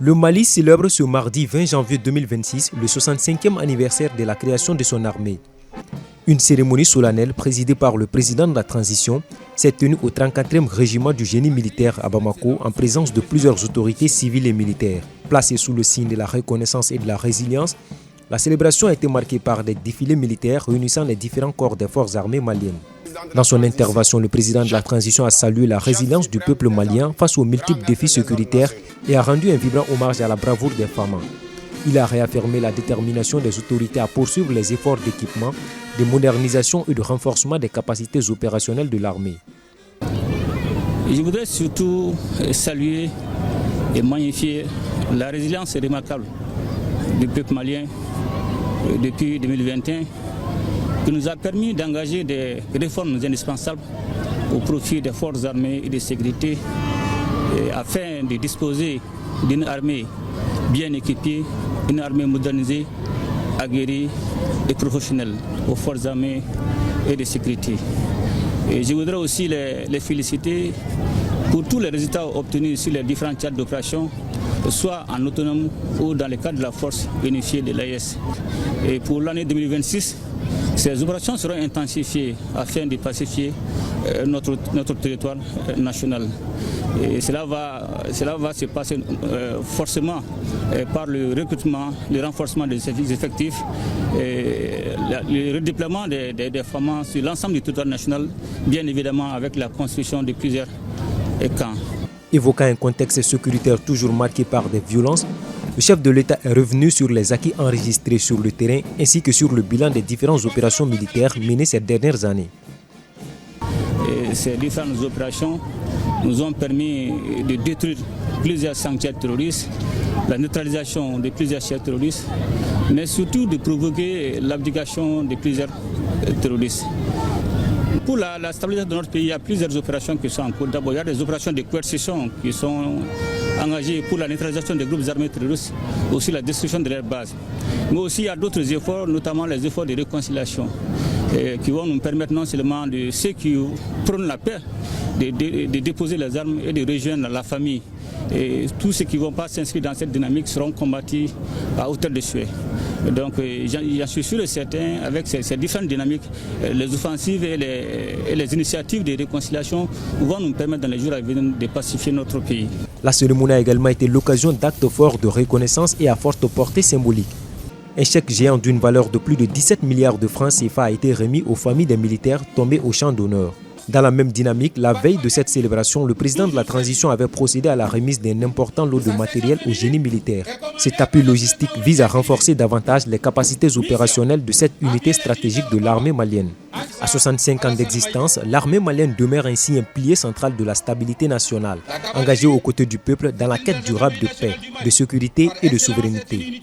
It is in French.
Le Mali célèbre ce mardi 20 janvier 2026 le 65e anniversaire de la création de son armée. Une cérémonie solennelle présidée par le président de la transition s'est tenue au 34e régiment du génie militaire à Bamako en présence de plusieurs autorités civiles et militaires. Placée sous le signe de la reconnaissance et de la résilience, la célébration a été marquée par des défilés militaires réunissant les différents corps des forces armées maliennes. Dans son intervention, le président de la transition a salué la résilience du peuple malien face aux multiples défis sécuritaires et a rendu un vibrant hommage à la bravoure des femmes. Il a réaffirmé la détermination des autorités à poursuivre les efforts d'équipement, de modernisation et de renforcement des capacités opérationnelles de l'armée. Je voudrais surtout saluer et magnifier la résilience remarquable du peuple malien depuis 2021 qui nous a permis d'engager des réformes indispensables au profit des forces armées et de sécurité afin de disposer d'une armée bien équipée, une armée modernisée, aguerrie et professionnelle aux forces armées et de sécurité. Et je voudrais aussi les féliciter pour tous les résultats obtenus sur les différents théâtres d'opération, soit en autonome ou dans le cadre de la force unifiée de l'AES. Et pour l'année 2026, ces opérations seront intensifiées afin de pacifier notre territoire national. Et cela va se passer forcément par le recrutement, le renforcement des effectifs, le redéploiement des femmes sur l'ensemble du territoire national, bien évidemment avec la construction de plusieurs camps. Évoquant un contexte sécuritaire toujours marqué par des violences, le chef de l'État est revenu sur les acquis enregistrés sur le terrain ainsi que sur le bilan des différentes opérations militaires menées ces dernières années. Ces différentes opérations nous ont permis de détruire plusieurs sanctuaires terroristes, la neutralisation de plusieurs chefs terroristes, mais surtout de provoquer l'abdication de plusieurs terroristes. Pour la stabilité de notre pays, il y a plusieurs opérations qui sont en cours. D'abord, il y a des opérations de coercition qui sont engagées pour la neutralisation des groupes armés terroristes, aussi la destruction de leurs bases. Mais aussi, il y a d'autres efforts, notamment les efforts de réconciliation, qui vont nous permettre non seulement de ceux qui prônent la paix, de déposer les armes et de rejoindre la famille. Et tous ceux qui ne vont pas s'inscrire dans cette dynamique seront combattus à hauteur de souhait. Donc j'en suis sûr et certain, avec ces différentes dynamiques, les offensives et les initiatives de réconciliation vont nous permettre dans les jours à venir de pacifier notre pays. La cérémonie a également été l'occasion d'actes forts de reconnaissance et à forte portée symbolique. Un chèque géant d'une valeur de plus de 17 milliards de francs CFA a été remis aux familles des militaires tombés au champ d'honneur. Dans la même dynamique, la veille de cette célébration, le président de la transition avait procédé à la remise d'un important lot de matériel au génie militaire. Cet appui logistique vise à renforcer davantage les capacités opérationnelles de cette unité stratégique de l'armée malienne. À 65 ans d'existence, l'armée malienne demeure ainsi un pilier central de la stabilité nationale, engagée aux côtés du peuple dans la quête durable de paix, de sécurité et de souveraineté.